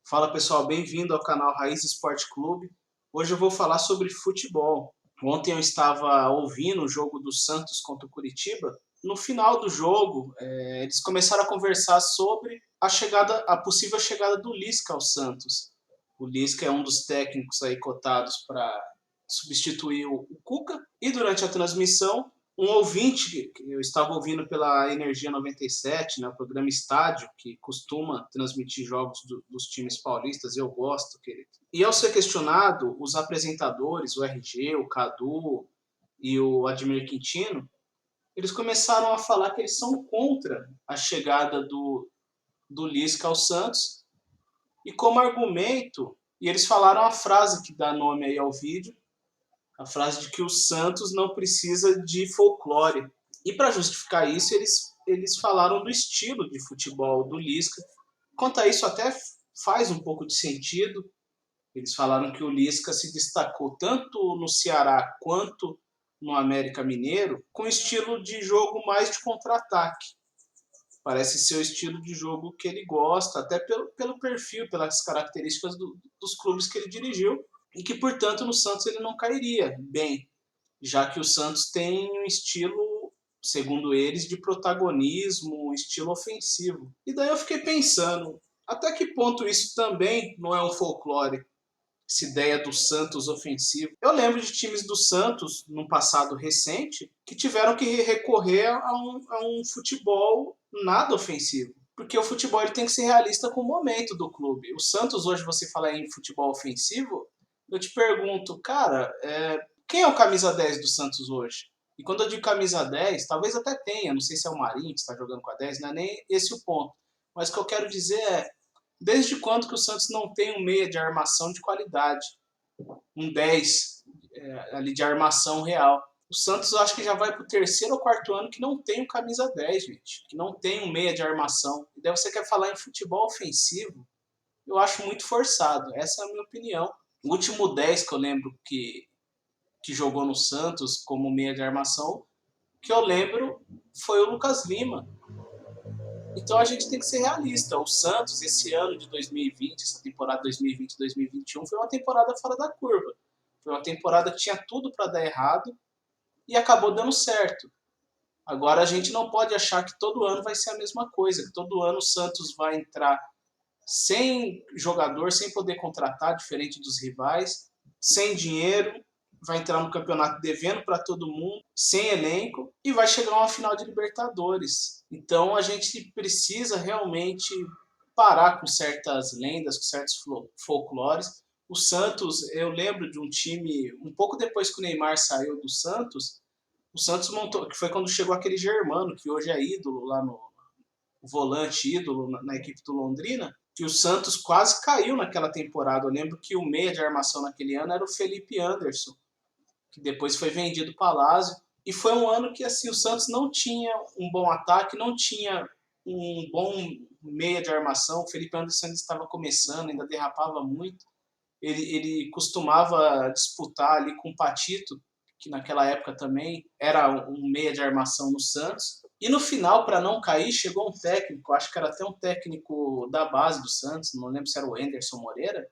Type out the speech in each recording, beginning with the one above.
Fala pessoal, bem-vindo ao canal Raiz Esporte Clube. Hoje eu vou falar sobre futebol. Ontem eu estava ouvindo o jogo do Santos contra o Curitiba. No final do jogo, eles começaram a conversar sobre a possível chegada do Lisca ao Santos. O Lisca é um dos técnicos aí cotados para substituir o Cuca. E durante a transmissão, um ouvinte, que eu estava ouvindo pela Energia 97, né, o programa Estádio, que costuma transmitir jogos dos times paulistas, eu gosto, querido. E ao ser questionado, os apresentadores, o RG, o Cadu e o Admir Quintino, eles começaram a falar que eles são contra a chegada do Lisca ao Santos, e como argumento, e eles falaram a frase que dá nome aí ao vídeo, a frase de que o Santos não precisa de folclore. E para justificar isso, eles falaram do estilo de futebol do Lisca. Quanto a isso, até faz um pouco de sentido. Eles falaram que o Lisca se destacou tanto no Ceará quanto no América Mineiro com estilo de jogo mais de contra-ataque. Parece ser o estilo de jogo que ele gosta, até pelo perfil, pelas características dos clubes que ele dirigiu, e que, portanto, no Santos ele não cairia bem, já que o Santos tem um estilo, segundo eles, de protagonismo, um estilo ofensivo. E daí eu fiquei pensando, até que ponto isso também não é um folclore, essa ideia do Santos ofensivo. Eu lembro de times do Santos, num passado recente, que tiveram que recorrer a um futebol nada ofensivo. Porque o futebol ele tem que ser realista com o momento do clube. O Santos, hoje, você fala em futebol ofensivo, eu te pergunto, cara, quem é o camisa 10 do Santos hoje? E quando eu digo camisa 10, talvez até tenha, não sei se é o Marinho que está jogando com a 10, não é nem esse o ponto. Mas o que eu quero dizer é, desde quando que o Santos não tem um meia de armação de qualidade? Um 10 ali de armação real. O Santos eu acho que já vai para o terceiro ou quarto ano que não tem um camisa 10, gente. Que não tem um meia de armação. E daí você quer falar em futebol ofensivo? Eu acho muito forçado. Essa é a minha opinião. O último 10 que eu lembro que jogou no Santos como meia de armação, que eu lembro foi o Lucas Lima. Então a gente tem que ser realista. O Santos, esse ano de 2020, essa temporada 2020-2021, foi uma temporada fora da curva. Foi uma temporada que tinha tudo para dar errado e acabou dando certo. Agora a gente não pode achar que todo ano vai ser a mesma coisa, que todo ano o Santos vai entrar sem jogador, sem poder contratar, diferente dos rivais, sem dinheiro, vai entrar no campeonato devendo para todo mundo, sem elenco, e vai chegar a uma final de Libertadores. Então a gente precisa realmente parar com certas lendas, com certos folclores. O Santos, eu lembro de um time, um pouco depois que o Neymar saiu do Santos, o Santos montou, que foi quando chegou aquele Germano, que hoje é ídolo lá no volante ídolo na equipe do Londrina, que o Santos quase caiu naquela temporada. Eu lembro que o meia de armação naquele ano era o Felipe Anderson, que depois foi vendido para o Lazio. E foi um ano que assim, o Santos não tinha um bom ataque, não tinha um bom meia de armação. O Felipe Anderson ainda estava começando, ainda derrapava muito. Ele costumava disputar ali com o Patito, que naquela época também era um meia de armação no Santos. E no final, para não cair, chegou um técnico, acho que era até um técnico da base do Santos, não lembro se era o Anderson Moreira,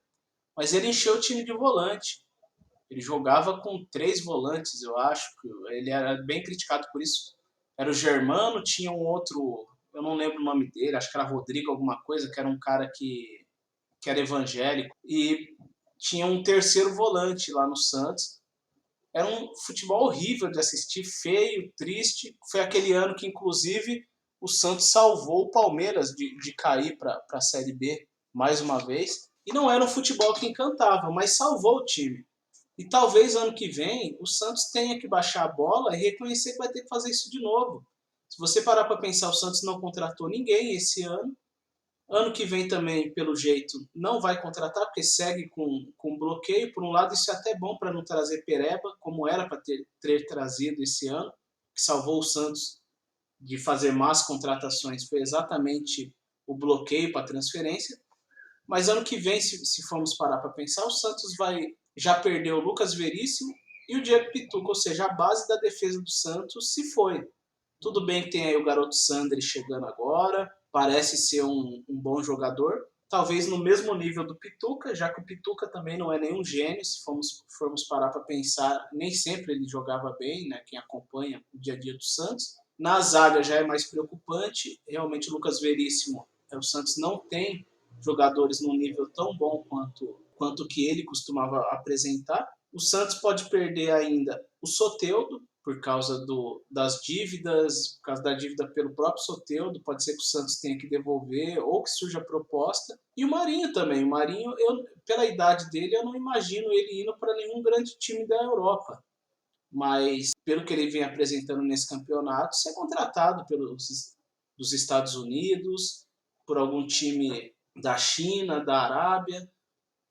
mas ele encheu o time de volante. Ele jogava com 3 volantes, eu acho. Ele era bem criticado por isso. Era o Germano, tinha um outro, eu não lembro o nome dele, acho que era Rodrigo alguma coisa, que era um cara que era evangélico. E tinha um terceiro volante lá no Santos. Era um futebol horrível de assistir, feio, triste. Foi aquele ano que, inclusive, o Santos salvou o Palmeiras de cair para a Série B mais uma vez. E não era um futebol que encantava, mas salvou o time. E talvez ano que vem o Santos tenha que baixar a bola e reconhecer que vai ter que fazer isso de novo. Se você parar para pensar, o Santos não contratou ninguém esse ano. Ano que vem também, pelo jeito, não vai contratar, porque segue com bloqueio. Por um lado, isso é até bom para não trazer pereba, como era para ter trazido esse ano, que salvou o Santos de fazer más contratações, foi exatamente o bloqueio para transferência. Mas ano que vem, se formos parar para pensar, o Santos já perdeu o Lucas Veríssimo e o Diego Pituca, ou seja, a base da defesa do Santos se foi. Tudo bem que tem aí o garoto Sandri chegando agora, parece ser um bom jogador, talvez no mesmo nível do Pituca, já que o Pituca também não é nenhum gênio, se formos parar para pensar, nem sempre ele jogava bem, né? Quem acompanha o dia a dia do Santos. Na zaga já é mais preocupante, realmente o Lucas Veríssimo, o Santos não tem jogadores num nível tão bom quanto que ele costumava apresentar. O Santos pode perder ainda o Soteldo, por causa das dívidas, por causa da dívida pelo próprio Soteldo, pode ser que o Santos tenha que devolver ou que surja proposta. E o Marinho também. O Marinho, pela idade dele, eu não imagino ele indo para nenhum grande time da Europa. Mas, pelo que ele vem apresentando nesse campeonato, ser contratado dos Estados Unidos, por algum time da China, da Arábia.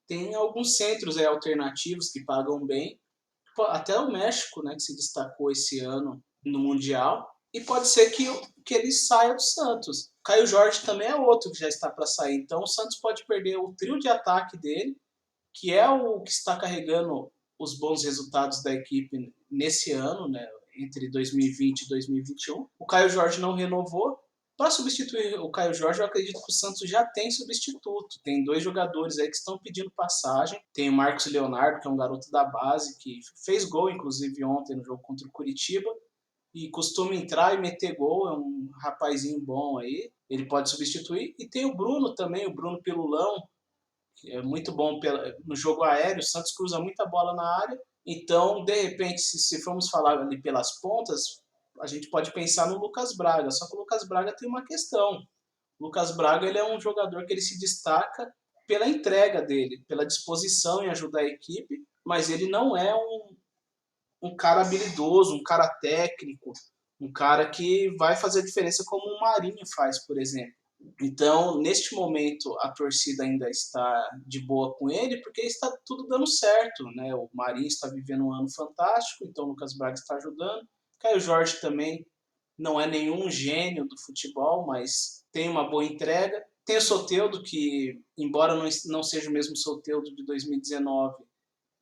Tem alguns centros alternativos que pagam bem, até o México, né, que se destacou esse ano no Mundial, e pode ser que ele saia do Santos. Caio Jorge também é outro que já está para sair, então o Santos pode perder o trio de ataque dele, que é o que está carregando os bons resultados da equipe nesse ano, né, entre 2020 e 2021. O Caio Jorge não renovou. Para substituir o Caio Jorge, eu acredito que o Santos já tem substituto. Tem dois jogadores aí que estão pedindo passagem. Tem o Marcos Leonardo, que é um garoto da base, que fez gol, inclusive, ontem no jogo contra o Curitiba. E costuma entrar e meter gol, é um rapazinho bom aí. Ele pode substituir. E tem o Bruno também, o Bruno Pilulão, é muito bom no jogo aéreo, o Santos cruza muita bola na área, então, de repente, se formos falar ali pelas pontas, a gente pode pensar no Lucas Braga, só que o Lucas Braga tem uma questão. O Lucas Braga ele é um jogador que ele se destaca pela entrega dele, pela disposição em ajudar a equipe, mas ele não é um cara habilidoso, um cara técnico, um cara que vai fazer a diferença como o Marinho faz, por exemplo. Então, neste momento, a torcida ainda está de boa com ele, porque está tudo dando certo, né? O Marinho está vivendo um ano fantástico, então o Lucas Braga está ajudando. Caio Jorge também não é nenhum gênio do futebol, mas tem uma boa entrega. Tem o Soteldo, que, embora não seja o mesmo Soteldo de 2019,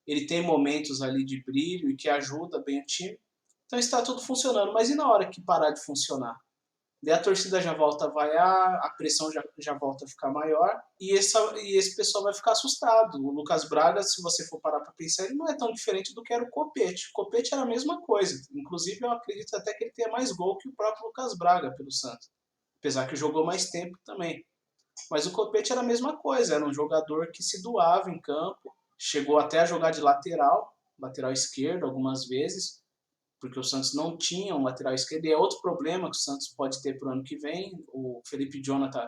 ele tem momentos ali de brilho e que ajuda bem o time. Então está tudo funcionando, mas e na hora que parar de funcionar? Daí a torcida já volta a vaiar, a pressão já volta a ficar maior e esse pessoal vai ficar assustado. O Lucas Braga, se você for parar para pensar, ele não é tão diferente do que era o Copete. O Copete era a mesma coisa. Inclusive, eu acredito até que ele tenha mais gol que o próprio Lucas Braga pelo Santos. Apesar que jogou mais tempo também. Mas o Copete era a mesma coisa. Era um jogador que se doava em campo. Chegou até a jogar de lateral esquerdo algumas vezes, porque o Santos não tinha um lateral esquerdo, e é outro problema que o Santos pode ter para o ano que vem. O Felipe Jonathan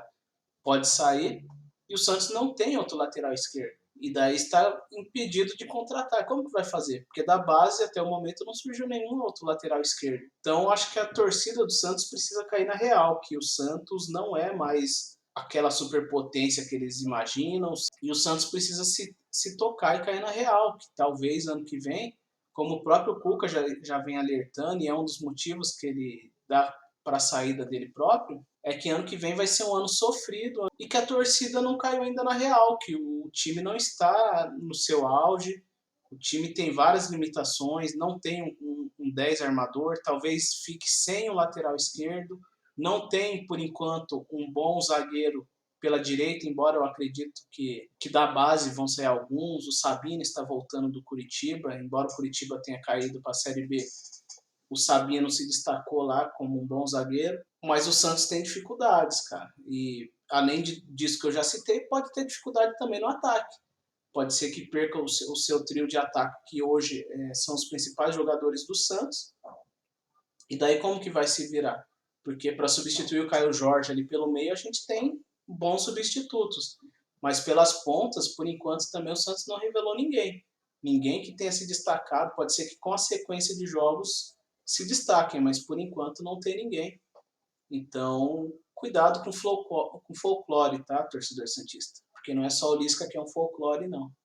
pode sair, e o Santos não tem outro lateral esquerdo. E daí está impedido de contratar. Como que vai fazer? Porque da base até o momento não surgiu nenhum outro lateral esquerdo. Então acho que a torcida do Santos precisa cair na real, que o Santos não é mais aquela superpotência que eles imaginam, e o Santos precisa se tocar e cair na real, que talvez ano que vem, como o próprio Cuca já vem alertando, e é um dos motivos que ele dá para a saída dele próprio, é que ano que vem vai ser um ano sofrido e que a torcida não caiu ainda na real, que o time não está no seu auge, o time tem várias limitações, não tem um 10 armador, talvez fique sem o lateral esquerdo, não tem, por enquanto, um bom zagueiro pela direita, embora eu acredito que da base vão sair alguns. O Sabino está voltando do Curitiba, embora o Curitiba tenha caído para a Série B, o Sabino se destacou lá como um bom zagueiro, mas o Santos tem dificuldades, cara. E além disso que eu já citei, pode ter dificuldade também no ataque. Pode ser que perca o seu trio de ataque, que hoje são os principais jogadores do Santos. E daí como que vai se virar? Porque para substituir o Caio Jorge ali pelo meio, a gente tem bons substitutos. Mas pelas pontas, por enquanto, também o Santos não revelou ninguém. Ninguém que tenha se destacado. Pode ser que com a sequência de jogos se destaquem, mas por enquanto não tem ninguém. Então, cuidado com folclore, tá, torcedor santista? Porque não é só o Lisca que é um folclore, não.